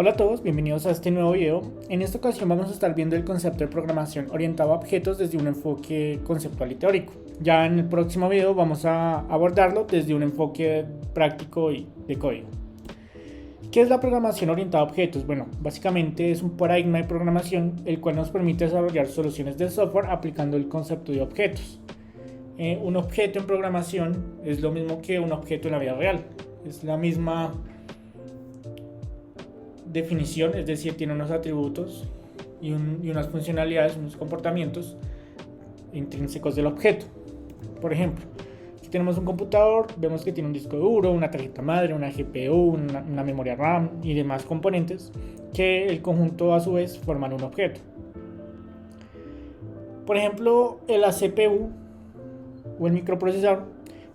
Hola a todos, bienvenidos a este nuevo video. En esta ocasión vamos a estar viendo el concepto de programación orientado a objetos desde un enfoque conceptual y teórico. Ya en el próximo video vamos a abordarlo desde un enfoque práctico y de código. ¿Qué es la programación orientada a objetos? Bueno, básicamente es un paradigma de programación el cual nos permite desarrollar soluciones de software aplicando el concepto de objetos. Un objeto en programación es lo mismo que un objeto en la vida real. Es la misma definición, es decir, tiene unos atributos y unas funcionalidades, unos comportamientos intrínsecos del objeto. Por ejemplo, aquí tenemos un computador, vemos que tiene un disco duro, una tarjeta madre, una GPU, una memoria RAM y demás componentes que el conjunto a su vez forman un objeto. Por ejemplo, la CPU o el microprocesador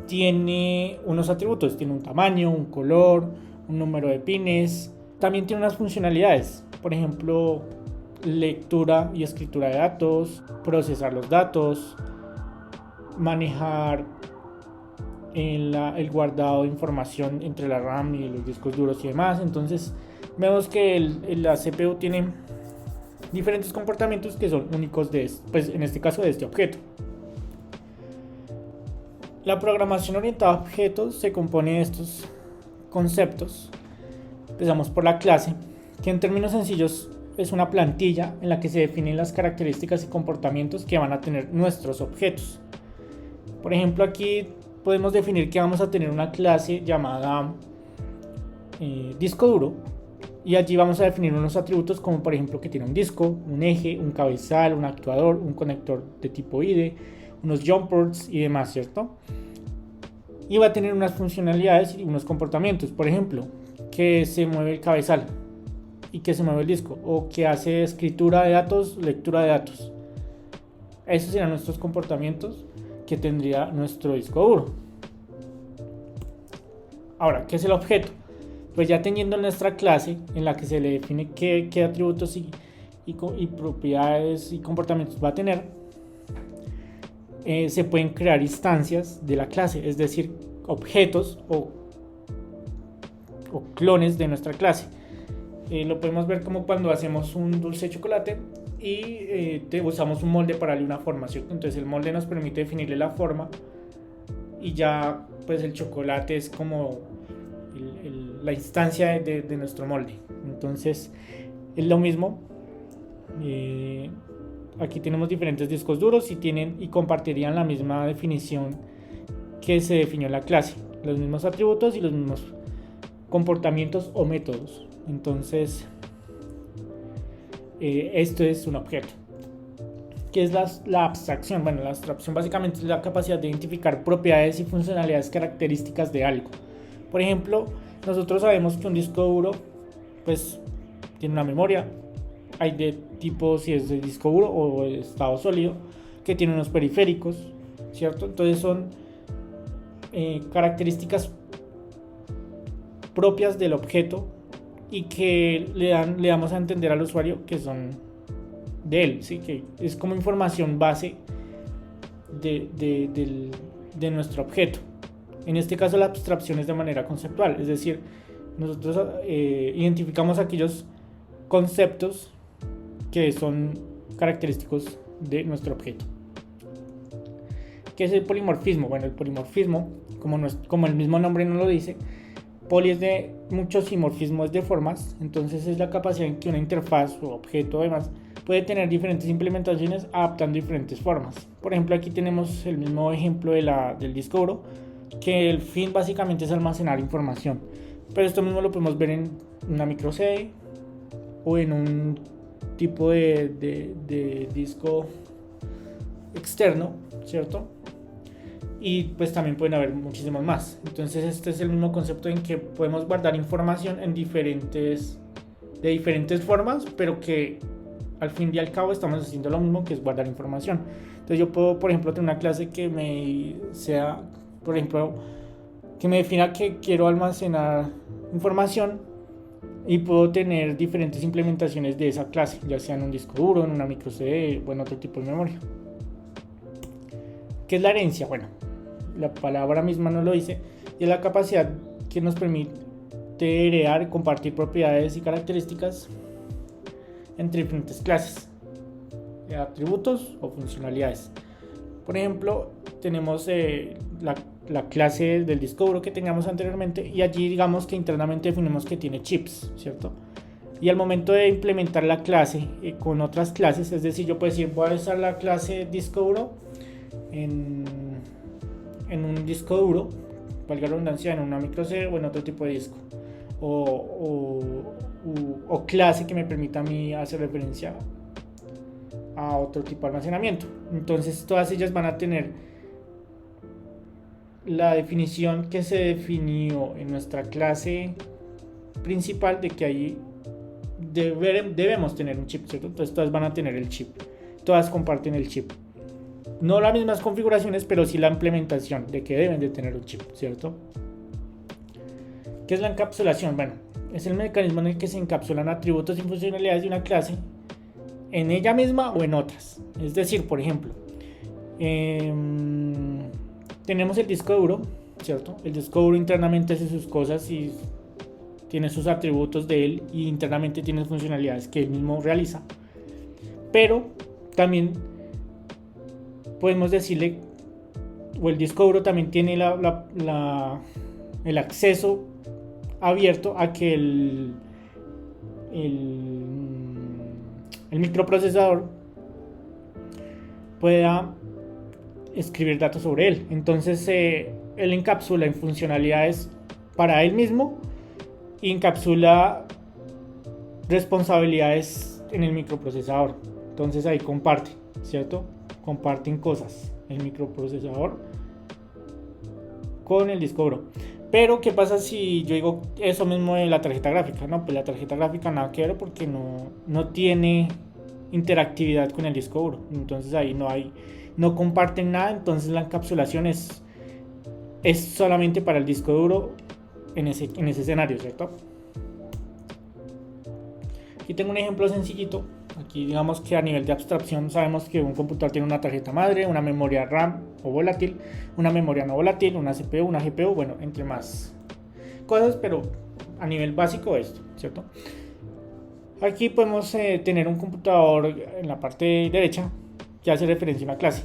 tiene unos atributos, tiene un tamaño, un color, un número de pines. También tiene unas funcionalidades, por ejemplo, lectura y escritura de datos, procesar los datos, manejar el guardado de información entre la RAM y los discos duros y demás. Entonces vemos que la CPU tiene diferentes comportamientos que son únicos pues en este caso de este objeto. La programación orientada a objetos se compone de estos conceptos. Empezamos por la clase, que en términos sencillos es una plantilla en la que se definen las características y comportamientos que van a tener nuestros objetos. Por ejemplo, aquí podemos definir que vamos a tener una clase llamada disco duro, y allí vamos a definir unos atributos como por ejemplo que tiene un disco, un eje, un cabezal, un actuador, un conector de tipo IDE, unos jump ports y demás, ¿cierto? Y va a tener unas funcionalidades y unos comportamientos, por ejemplo, que se mueve el cabezal y que se mueve el disco, o que hace escritura de datos, lectura de datos. Esos serán nuestros comportamientos que tendría nuestro disco duro. Ahora, ¿qué es el objeto? Pues ya teniendo nuestra clase en la que se le define qué atributos y propiedades y comportamientos va a tener, se pueden crear instancias de la clase, es decir, objetos o clones de nuestra clase. Lo podemos ver como cuando hacemos un dulce de chocolate y usamos un molde para darle una forma, ¿cierto? Entonces el molde nos permite definirle la forma y ya pues el chocolate es como la instancia de nuestro molde. Entonces es lo mismo. Aquí tenemos diferentes discos duros y compartirían la misma definición que se definió en la clase, los mismos atributos y los mismos comportamientos o métodos. Entonces esto es un objeto. ¿Qué es la abstracción? Bueno, la abstracción básicamente es la capacidad de identificar propiedades y funcionalidades características de algo. Por ejemplo, nosotros sabemos que un disco duro pues tiene una memoria. Hay de tipo si es de disco duro o de estado sólido, que tiene unos periféricos, ¿cierto? Entonces son características propias del objeto y que le damos a entender al usuario que son de él, ¿sí? Que es como información base de nuestro objeto. En este caso la abstracción es de manera conceptual, es decir, nosotros identificamos aquellos conceptos que son característicos de nuestro objeto. ¿Qué es el polimorfismo? Bueno, el polimorfismo, como el mismo nombre nos lo dice, poli es de muchos y morfismo es de formas, entonces es la capacidad en que una interfaz o objeto además puede tener diferentes implementaciones adaptando diferentes formas. Por ejemplo, aquí tenemos el mismo ejemplo del disco duro, que el fin básicamente es almacenar información, pero esto mismo lo podemos ver en una micro CD o en un tipo de disco externo, ¿cierto? Y pues también pueden haber muchísimos más. Entonces este es el mismo concepto en que podemos guardar información de diferentes formas, pero que al fin y al cabo estamos haciendo lo mismo, que es guardar información. Entonces yo puedo, por ejemplo, tener una clase que por ejemplo, que me defina que quiero almacenar información, y puedo tener diferentes implementaciones de esa clase, ya sea en un disco duro, en una micro CD o en otro tipo de memoria. ¿Qué es la herencia? Bueno, la palabra misma nos lo dice, y es la capacidad que nos permite permite heredar y compartir propiedades y características entre diferentes clases, atributos o funcionalidades. Por ejemplo, tenemos la clase del disco duro que teníamos anteriormente, y allí digamos que internamente definimos que tiene chips, ¿cierto? Y al momento de implementar la clase con otras clases, es decir, yo puedo decir, voy a usar la clase disco duro en un disco duro, valga la redundancia, en una micro C o en otro tipo de disco, o clase que me permita a mí hacer referencia a otro tipo de almacenamiento. Entonces todas ellas van a tener la definición que se definió en nuestra clase principal de que ahí debemos tener un chip, ¿cierto? Entonces todas van a tener el chip, todas comparten el chip, no las mismas configuraciones, pero sí la implementación de que deben de tener un chip, ¿cierto? ¿Qué es la encapsulación? Bueno, es el mecanismo en el que se encapsulan atributos y funcionalidades de una clase en ella misma o en otras. Es decir, por ejemplo, tenemos el disco duro, ¿cierto? El disco duro internamente hace sus cosas y tiene sus atributos de él, y internamente tiene funcionalidades que él mismo realiza. Pero también podemos decirle, o el disco duro también tiene el acceso abierto a que el microprocesador pueda escribir datos sobre él. Entonces él encapsula en funcionalidades para él mismo y encapsula responsabilidades en el microprocesador. Entonces ahí comparte, ¿cierto? Comparten cosas el microprocesador con el disco duro. Pero ¿qué pasa si yo digo eso mismo de la tarjeta gráfica? No, pues la tarjeta gráfica nada que ver, porque no tiene interactividad con el disco duro. Entonces ahí no comparten nada. Entonces la encapsulación es solamente para el disco duro en ese escenario, ¿cierto? Aquí tengo un ejemplo sencillito. Aquí digamos que a nivel de abstracción sabemos que un computador tiene una tarjeta madre, una memoria RAM o volátil, una memoria no volátil, una CPU, una GPU, bueno, entre más cosas, pero a nivel básico esto, ¿cierto? Aquí podemos tener un computador en la parte derecha que hace referencia a una clase.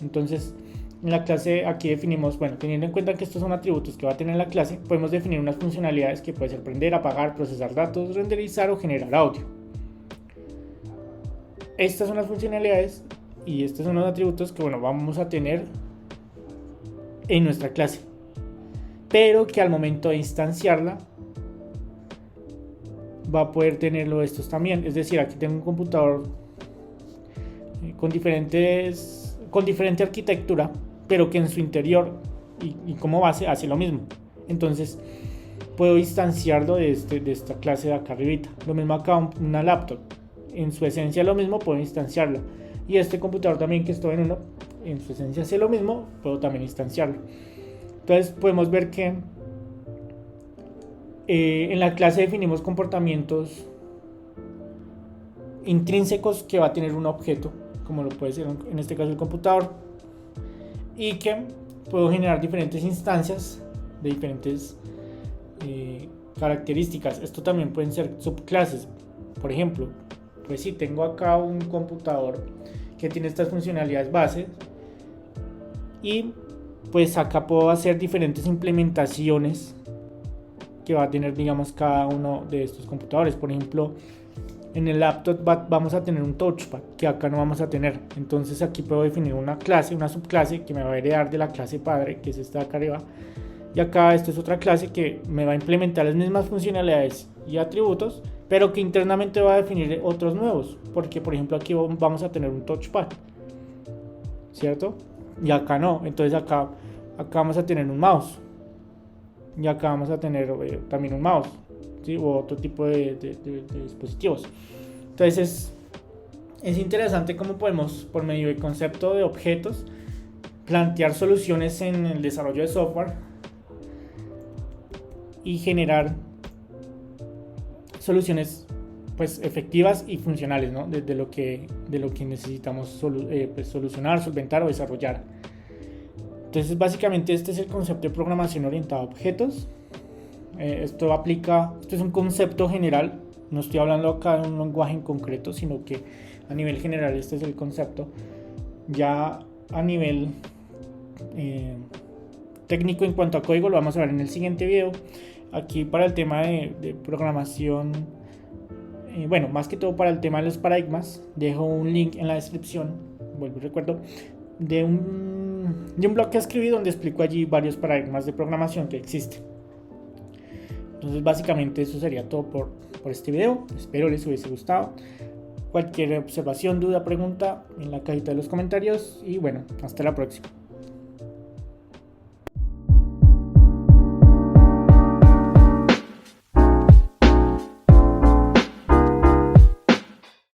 Entonces, en la clase aquí definimos, bueno, teniendo en cuenta que estos son atributos que va a tener la clase, podemos definir unas funcionalidades que puede ser prender, apagar, procesar datos, renderizar o generar audio. Estas son las funcionalidades y estos son los atributos que, bueno, vamos a tener en nuestra clase, pero que al momento de instanciarla va a poder tenerlo estos también. Es decir, aquí tengo un computador con diferente arquitectura, pero que en su interior y como base hace lo mismo. Entonces puedo instanciarlo de esta clase de acá arribita. Lo mismo acá, una laptop, en su esencia lo mismo, puedo instanciarla. Y este computador también que estoy en su esencia hace lo mismo, puedo también instanciarlo. Entonces podemos ver que en la clase definimos comportamientos intrínsecos que va a tener un objeto, como lo puede ser en este caso el computador, y que puedo generar diferentes instancias de diferentes características. Esto también pueden ser subclases. Por ejemplo, pues si tengo acá un computador que tiene estas funcionalidades bases, y pues acá puedo hacer diferentes implementaciones que va a tener, digamos, cada uno de estos computadores. Por ejemplo, en el laptop vamos a tener un touchpad que acá no vamos a tener. Entonces aquí puedo definir una clase, una subclase que me va a heredar de la clase padre, que es esta de acá arriba, y acá esta es otra clase que me va a implementar las mismas funcionalidades y atributos, pero que internamente va a definir otros nuevos, porque por ejemplo aquí vamos a tener un touchpad, ¿cierto? Y acá no. Entonces acá vamos a tener un mouse, y acá vamos a tener también un mouse, ¿sí? O otro tipo de dispositivos. Entonces es interesante cómo podemos, por medio del concepto de objetos, plantear soluciones en el desarrollo de software y generar soluciones pues efectivas y funcionales, ¿no? de lo que necesitamos solucionar, solventar o desarrollar. Entonces básicamente este es el concepto de programación orientada a objetos. Esto es un concepto general, no estoy hablando acá de un lenguaje en concreto, sino que a nivel general este es el concepto. Ya a nivel técnico en cuanto a código lo vamos a ver en el siguiente video. Aquí para el tema de programación, bueno, más que todo para el tema de los paradigmas, dejo un link en la descripción, vuelvo y recuerdo, de un blog que escribí donde explico allí varios paradigmas de programación que existen. Entonces básicamente eso sería todo por este video. Espero les hubiese gustado. Cualquier observación, duda, pregunta en la cajita de los comentarios y bueno, hasta la próxima.